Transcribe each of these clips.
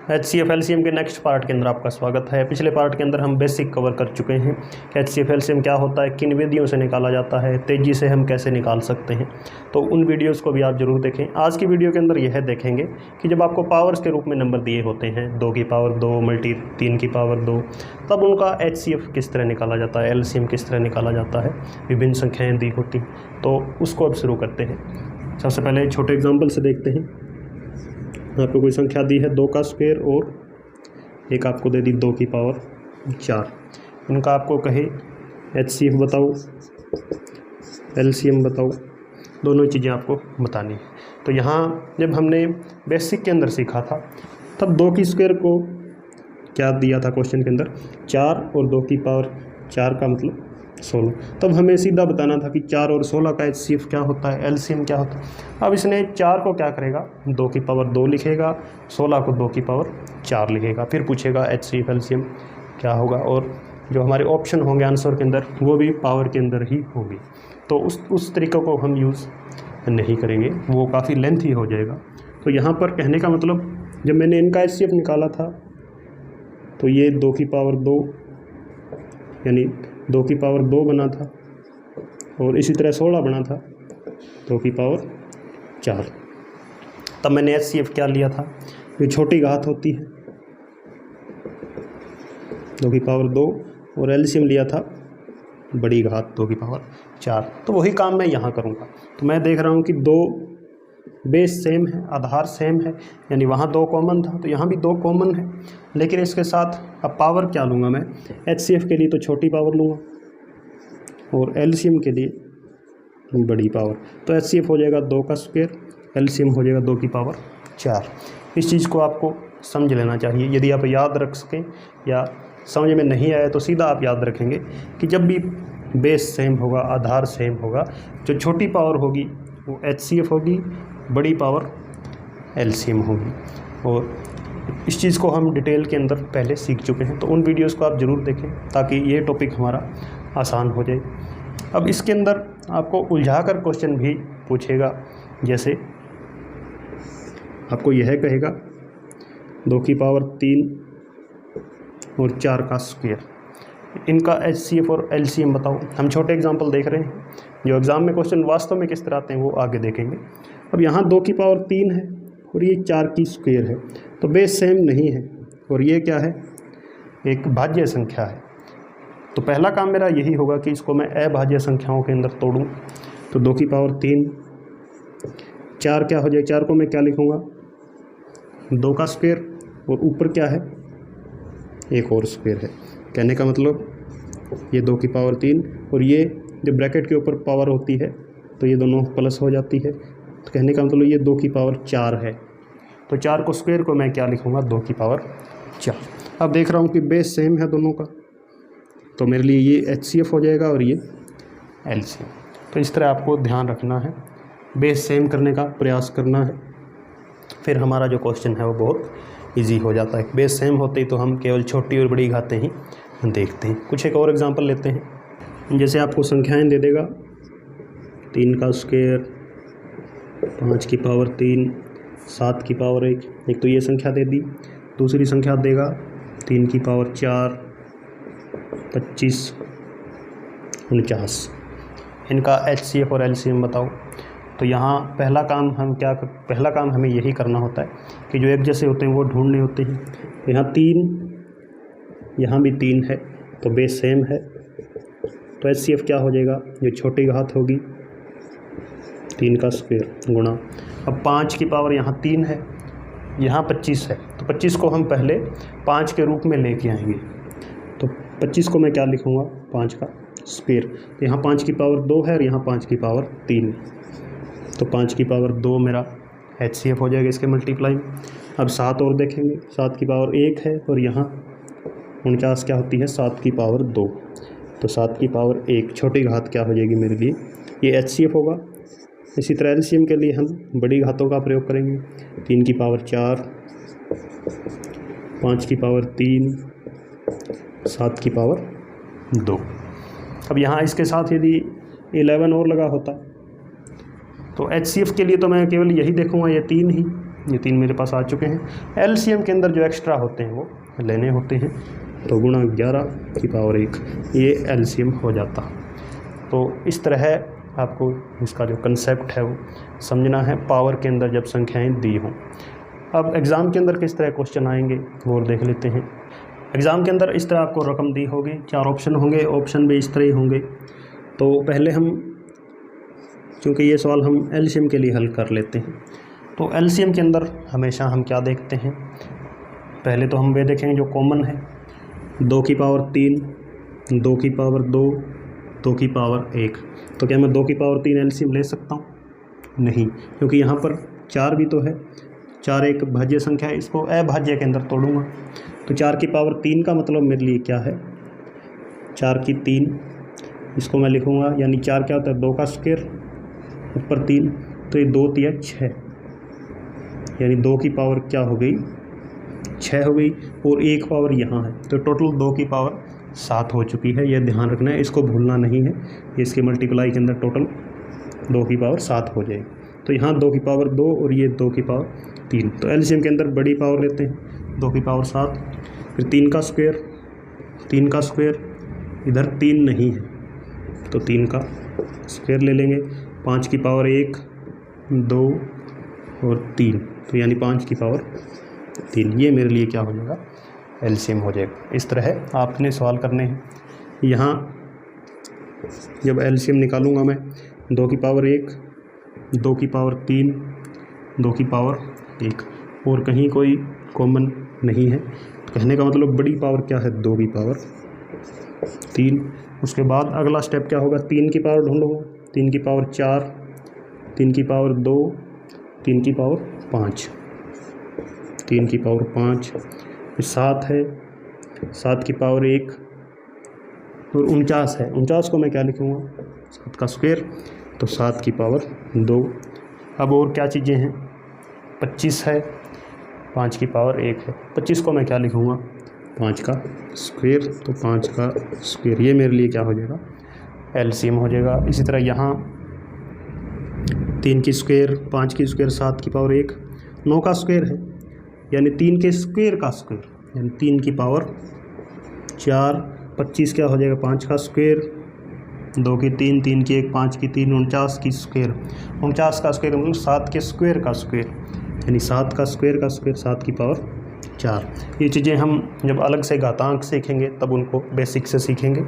HCF LCM के next part के अंदर आपका स्वागत है। पिछले पार्ट के अंदर हम बेसिक कवर कर चुके हैं कि HCF LCM क्या होता है, किन विधियों से निकाला जाता है, तेज़ी से हम कैसे निकाल सकते हैं। तो उन वीडियोस को भी आप ज़रूर देखें। आज की वीडियो के अंदर यह देखेंगे कि जब आपको पावर्स के रूप में नंबर दिए होते हैं 2 की पावर 2 मल्टी 3 की पावर 2, तब उनका HCF किस तरह निकाला जाता है, LCM किस तरह निकाला जाता है, विभिन्न संख्याएँ दी होती, तो उसको अब शुरू करते हैं। सबसे पहले छोटे एग्जाम्पल से देखते हैं। आपको कोई संख्या दी है 2 का स्क्वायर और एक आपको दे दी 2 की पावर 4। इनका आपको कहे HCF बताओ, LCM बताओ, दोनों चीज़ें आपको बतानी है। तो यहाँ जब हमने बेसिक के अंदर सीखा था तब 2 की स्क्वायर को क्या दिया था क्वेश्चन के अंदर, 4 और 2 की पावर 4 का मतलब 16। तब हमें सीधा बताना था कि 4 और 16 का HCF क्या होता है, LCM क्या होता है। अब इसने 4 को क्या करेगा, 2 की पावर 2 लिखेगा, 16 को 2 की पावर 4 लिखेगा, फिर पूछेगा HCF LCM क्या होगा। और जो हमारे ऑप्शन होंगे आंसर के अंदर वो भी पावर के अंदर ही होंगे। तो उस तरीक़े को हम यूज़ नहीं करेंगे, वो काफ़ी लेंथी हो जाएगा। तो यहाँ पर कहने का मतलब जब मैंने इनका HCF निकाला था तो ये 2 की पावर 2 यानी 2 की पावर 2 बना था और इसी तरह 16 बना था 2 की पावर 4। तब मैंने HCF क्या लिया था, ये छोटी घात होती है 2 की पावर 2 और LCM लिया था बड़ी घात 2 की पावर 4। तो वही काम मैं यहाँ करूँगा। तो मैं देख रहा हूँ कि 2 बेस सेम है, आधार सेम है, यानी वहाँ 2 कॉमन था तो यहाँ भी 2 कॉमन है, लेकिन इसके साथ अब पावर क्या लूँगा मैं, HCF के लिए तो छोटी पावर लूँगा और LCM के लिए बड़ी पावर। तो HCF हो जाएगा 2 का स्क्वायर, LCM हो जाएगा 2 की पावर 4। इस चीज़ को आपको समझ लेना चाहिए। यदि आप याद रख सकें या समझ में नहीं आया तो सीधा आप याद रखेंगे कि जब भी बेस सेम होगा, आधार सेम होगा, जो छोटी पावर होगी वो HCF होगी, बड़ी पावर LCM होगी। और इस चीज़ को हम डिटेल के अंदर पहले सीख चुके हैं, तो उन वीडियोस को आप ज़रूर देखें ताकि ये टॉपिक हमारा आसान हो जाए। अब इसके अंदर आपको उलझा कर क्वेश्चन भी पूछेगा, जैसे आपको यह कहेगा 2 की पावर 3 और 4 का स्क्वायर, इनका HCF और LCM बताओ। हम छोटे एग्जांपल देख रहे हैं, जो एग्ज़ाम में क्वेश्चन वास्तव में किस तरह आते हैं वो आगे देखेंगे। अब यहाँ 2 की पावर 3 है और ये 4 की स्क्वायर है, तो बेस सेम नहीं है और ये क्या है, एक भाज्य संख्या है। तो पहला काम मेरा यही होगा कि इसको मैं अभाज्य संख्याओं के अंदर तोड़ूँ। तो 2 की पावर 3, 4 क्या हो जाए, 4 को मैं क्या लिखूँगा, 2 का स्क्वायर और ऊपर क्या है, एक और स्क्वायर है। कहने का मतलब ये 2 की पावर 3 और ये जो ब्रैकेट के ऊपर पावर होती है तो ये दोनों प्लस हो जाती है। तो कहने का मतलब ये 2 की पावर 4 है। तो 4 को स्क्वायर को मैं क्या लिखूँगा, 2 की पावर 4। अब देख रहा हूँ कि बेस सेम है दोनों का, तो मेरे लिए ये HCF हो जाएगा और ये LCM। तो इस तरह आपको ध्यान रखना है, बेस सेम करने का प्रयास करना है, फिर हमारा जो क्वेश्चन है वो बहुत ईजी हो जाता है। बेस सेम होते ही तो हम केवल छोटी और बड़ी घातें ही देखते हैं। कुछ एक और एग्जांपल लेते हैं। जैसे आपको संख्याएं दे देगा 3 का स्क्वायर, 5 की पावर 3, 7 की पावर 1, एक तो ये संख्या दे दी। दूसरी संख्या देगा 3 की पावर 4, 25, 49। इनका HCF और LCM बताओ। तो यहाँ पहला काम हमें यही करना होता है कि जो एक जैसे होते हैं वो ढूंढने होते हैं। यहाँ 3, यहाँ भी 3 है तो बेस सेम है, तो HCF क्या हो जाएगा, जो छोटी घात होगी 3 का स्क्वायर गुणा। अब 5 की पावर यहाँ 3 है, यहाँ 25 है, तो 25 को हम पहले 5 के रूप में लेके आएंगे। तो 25 को मैं क्या लिखूँगा, 5 का स्क्वायर। तो यहाँ 5 की पावर 2 है और यहाँ 5 की पावर 3, तो 5 की पावर 2 मेरा HCF हो जाएगा इसके मल्टीप्लाई। अब 7 और देखेंगे, 7 की पावर 1 है और यहाँ 49 क्या होती है, 7 की पावर 2, तो 7 की पावर 1 छोटी घात क्या हो जाएगी मेरे लिए, ये HCF होगा। इसी तरह LCM के लिए हम बड़ी घातों का प्रयोग करेंगे। 3 की पावर 4, 5 की पावर 3, 7 की पावर 2। अब यहाँ इसके साथ यदि 11 और लगा होता तो HCF के लिए तो मैं केवल यही देखूँगा, ये 3 ही, ये 3 मेरे पास आ चुके हैं। एलसीएम के अंदर जो एक्स्ट्रा होते हैं वो लेने होते हैं, तो गुणा 11 की पावर 1 ये एलसीएम हो जाता। तो इस तरह आपको इसका जो कंसेप्ट है वो समझना है पावर के अंदर जब संख्याएं दी हों। अब एग्ज़ाम के अंदर किस तरह क्वेश्चन आएंगे वो देख लेते हैं। एग्ज़ाम के अंदर इस तरह आपको रकम दी होगी, 4 ऑप्शन होंगे, ऑप्शन भी इस तरह ही होंगे। तो पहले हम, क्योंकि ये सवाल हम एलसीएम के लिए हल कर लेते हैं, तो एलसीएम के अंदर हमेशा हम क्या देखते हैं, पहले तो हम वे देखेंगे जो कॉमन है, 2 की पावर 3, 2 की पावर 2, 2 की पावर 1। तो क्या मैं 2 की पावर 3 एलसीएम ले सकता हूँ? नहीं, क्योंकि यहाँ पर 4 भी तो है, 4 एक भाज्य संख्या है, इसको अभाज्य के अंदर तोड़ूंगा। तो 4 की पावर 3 का मतलब मेरे लिए क्या है, 4 की 3, इसको मैं लिखूँगा, यानी 4 क्या होता है, 2 का स्क्वायर ऊपर 3, तो ये 2 तिया 6, यानी 2 की पावर क्या हो गई, 6 हो गई, और 1 पावर यहाँ है, तो टोटल 2 की पावर 7 हो चुकी है। यह ध्यान रखना है, इसको भूलना नहीं है, इसके मल्टीप्लाई के अंदर टोटल 2 की पावर 7 हो जाएगी। तो यहाँ 2 की पावर 2 और ये 2 की पावर 3, तो एलसीएम के अंदर बड़ी पावर लेते हैं, 2 की पावर 7, फिर 3 का स्क्वायर, 3 का स्क्वायर, इधर 3 नहीं है तो 3 का स्क्वायर ले लेंगे, 5 की पावर 1, 2 और 3, तो यानी 5 की पावर 3, ये मेरे लिए क्या हो जाएगा, एलसीएम हो जाएगा। इस तरह आपने सवाल करने हैं। यहाँ जब एलसीएम निकालूंगा मैं, 2 की पावर 1, 2 की पावर 3, 2 की पावर 1, और कहीं कोई कॉमन नहीं है, कहने का मतलब बड़ी पावर क्या है, 2 की पावर 3। उसके बाद अगला स्टेप क्या होगा, 3 की पावर ढूंढूंगा, 3 की पावर 4, 3 की पावर 2, 3 की पावर 5, 3 की पावर 5, फिर 7 है, 7 की पावर 1, और 49 है, 49 को मैं क्या लिखूँगा, 7 का स्क्वायर, तो 7 की पावर 2। अब और क्या चीज़ें हैं, 25 है, 5 की पावर 1 है, 25 को मैं क्या लिखूँगा, 5 का स्क्वायर, तो 5 का स्क्वायर, ये मेरे लिए क्या हो जाएगा, एलसीएम हो जाएगा। इसी तरह यहाँ 3 की स्क्वायर, 5 की स्क्वायर, 7 की पावर 1, 9 का स्क्वायर है, यानी 3 के स्क्वायर का स्क्वायर, यानी 3 की पावर 4, 25 क्या हो जाएगा, 5 का स्क्वायर, 2 की 3, 3 की 1, 5 की 3, 49 की स्क्वायर, 49 का स्क्वायर मतलब 7 के स्क्वायर का स्क्वायर, यानी 7 का स्क्वायर का स्क्वायर, 7 की पावर 4। ये चीज़ें हम जब अलग से घातांक सीखेंगे तब उनको बेसिक से सीखेंगे।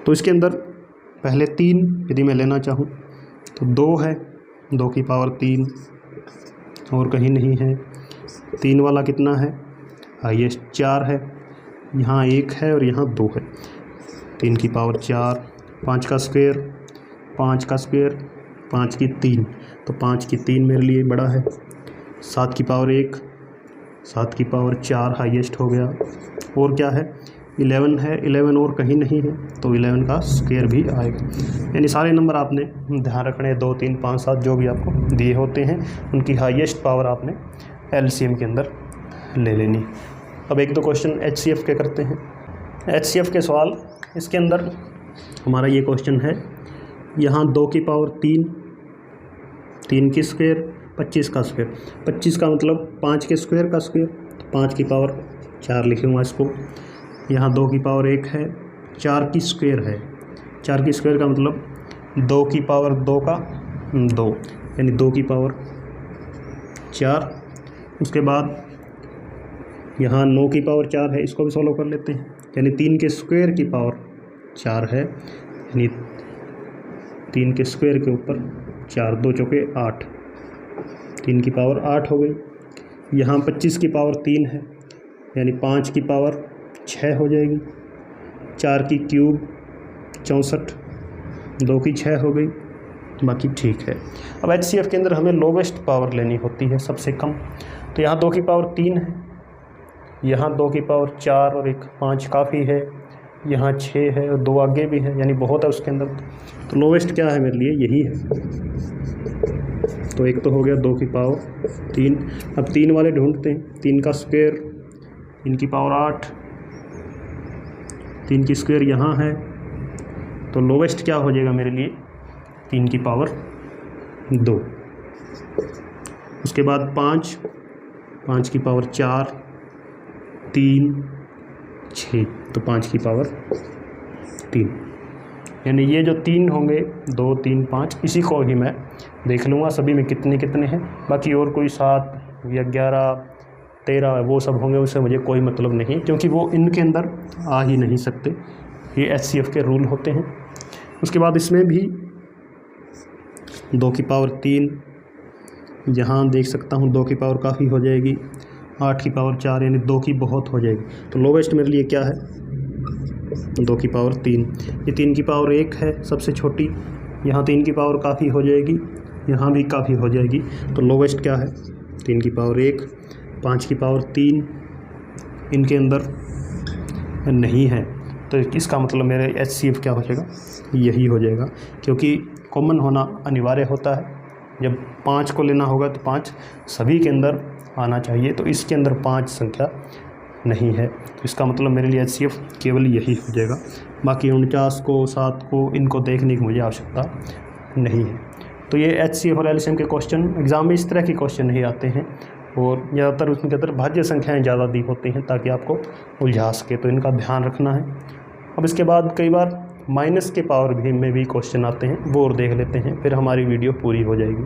तो इसके अंदर पहले 3 यदि मैं लेना चाहूँ तो 2 है, 2 की पावर 3, और कहीं नहीं है, 3 वाला कितना है, हाईएस्ट 4 है, यहाँ 1 है और यहाँ 2 है, 3 की पावर 4, 5 का स्क्वायर, 5 का स्क्वायर, 5 की 3, तो 5 की 3 मेरे लिए बड़ा है, 7 की पावर 1, 7 की पावर 4 हाईएस्ट हो गया, और क्या है, 11 है, 11 और कहीं नहीं है, तो 11 का स्क्वायर भी आएगा। यानी सारे नंबर आपने ध्यान रखने, 2, 3, 5, 7 जो भी आपको दिए होते हैं उनकी हाईएस्ट पावर आपने एलसीएम के अंदर ले लेनी। अब 1-2 क्वेश्चन एचसीएफ के करते हैं। एचसीएफ के सवाल, इसके अंदर हमारा ये क्वेश्चन है, यहाँ 2 की पावर 3, 3 की स्क्वायर, 25 का स्क्वायर, 25 का मतलब 5 के स्क्वायर का स्क्वायर, तो 5 की पावर 4 लिखूँगा इसको। यहाँ 2 की पावर 1 है, 4 की स्क्वायर है, 4 की स्क्वायर का मतलब 2 की पावर 2 का 2, यानी 2 की पावर 4। उसके बाद यहाँ 9 की पावर 4 है, इसको भी सॉल्व कर लेते हैं, यानी 3 के स्क्वायर की पावर 4 है, यानी 3 के स्क्वायर के ऊपर 4, 2 चौके 8, 3 की पावर 8 हो गई। यहाँ 25 की पावर 3 है, यानी 5 की पावर 6 हो जाएगी, 4 की क्यूब 64, 2 की 6 हो गई, बाकी ठीक है। अब एचसीएफ के अंदर हमें लोवेस्ट पावर लेनी होती है, सबसे कम। तो यहाँ 2 की पावर 3 है, यहाँ 2 की पावर 4 और 1 5 काफ़ी है, यहाँ 6 है और 2 आगे भी है, यानी बहुत है उसके अंदर। तो लोवेस्ट क्या है मेरे लिए, यही है। तो एक तो हो गया 2 की पावर 3। अब 3 वाले ढूंढते हैं, 3 का स्क्वायर, 3 की पावर 8, 3 की स्क्वायर यहाँ है, तो लोवेस्ट क्या हो जाएगा मेरे लिए, 3 की पावर 2। उसके बाद 5, 5 की पावर 4, 3, 6, तो 5 की पावर 3, यानी ये जो 3 होंगे 2, 3, 5, इसी को ही मैं देख लूँगा सभी में कितने कितने हैं। बाकी और कोई 7 या 11, 13 वो सब होंगे, उससे मुझे कोई मतलब नहीं, क्योंकि वो इनके अंदर आ ही नहीं सकते। ये HCF के रूल होते हैं। उसके बाद इसमें भी 2 की पावर 3, यहाँ देख सकता हूँ 2 की पावर काफ़ी हो जाएगी, 8 की पावर 4, यानी 2 की बहुत हो जाएगी। तो लोवेस्ट मेरे लिए क्या है, 2 की पावर 3। ये 3 की पावर 1 है सबसे छोटी, यहाँ 3 की पावर काफ़ी हो जाएगी, यहाँ भी काफ़ी हो जाएगी। तो लोवेस्ट क्या है, 3 की पावर 1, 5 की पावर 3 इनके अंदर नहीं है। तो इसका मतलब मेरे HCF क्या हो जाएगा, यही हो जाएगा, क्योंकि कॉमन होना अनिवार्य होता है। जब 5 को लेना होगा तो 5 सभी के अंदर आना चाहिए, तो इसके अंदर 5 संख्या नहीं है, तो इसका मतलब मेरे लिए HCF केवल यही हो जाएगा। बाकी 49 को, 7 को, इनको देखने की मुझे आवश्यकता नहीं है। तो ये HCF और LCM के क्वेश्चन एग्ज़ाम में इस तरह के क्वेश्चन नहीं आते हैं, और ज़्यादातर उसके अंदर भाज्य संख्याएं ज़्यादा दी होती हैं ताकि आपको उलझा सके, तो इनका ध्यान रखना है। अब इसके बाद कई बार माइनस के पावर भी में भी क्वेश्चन आते हैं, वो और देख लेते हैं, फिर हमारी वीडियो पूरी हो जाएगी।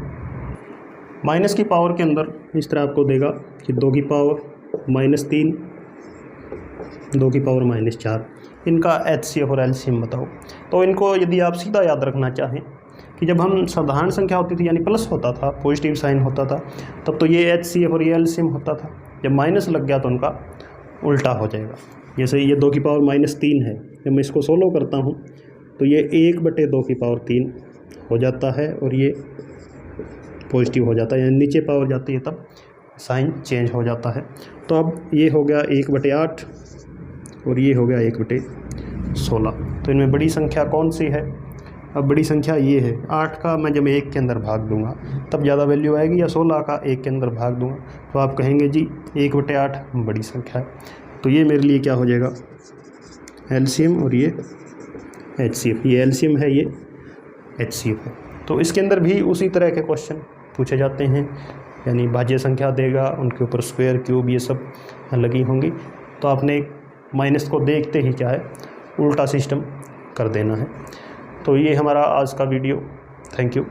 माइनस की पावर के अंदर इस तरह आपको देगा कि 2 की पावर -3, 2 की पावर -4, इनका HCF और LCM बताओ। तो इनको यदि आप सीधा याद रखना चाहें कि जब हम साधारण संख्या होती थी, यानी प्लस होता था, पॉजिटिव साइन होता था, तब तो ये HCF और ये LCM होता था। जब माइनस लग गया तो उनका उल्टा हो जाएगा। जैसे ये 2 की पावर -3 है, जब मैं इसको सोल्व करता हूँ तो ये 1/2 की पावर 3 हो जाता है, और ये पॉजिटिव हो जाता है, यानी नीचे पावर जाती है तब साइन चेंज हो जाता है। तो अब ये हो गया 1/8 और ये हो गया 1/16। तो इनमें बड़ी संख्या कौन सी है, अब बड़ी संख्या ये है। 8 का मैं जब 1 के अंदर भाग दूंगा तब ज़्यादा वैल्यू आएगी, या 16 का 1 के अंदर भाग दूंगा, तो आप कहेंगे जी 1/8 बड़ी संख्या है। तो ये मेरे लिए क्या हो जाएगा, LCM और ये HCF। ये LCM है, ये HCF है। तो इसके अंदर भी उसी तरह के क्वेश्चन पूछे जाते हैं, यानी भाज्य संख्या देगा, उनके ऊपर स्क्वायर, क्यूब, ये सब लगी होंगी। तो आपने माइनस को देखते ही क्या है, उल्टा सिस्टम कर देना है। तो ये हमारा आज का वीडियो। Thank you.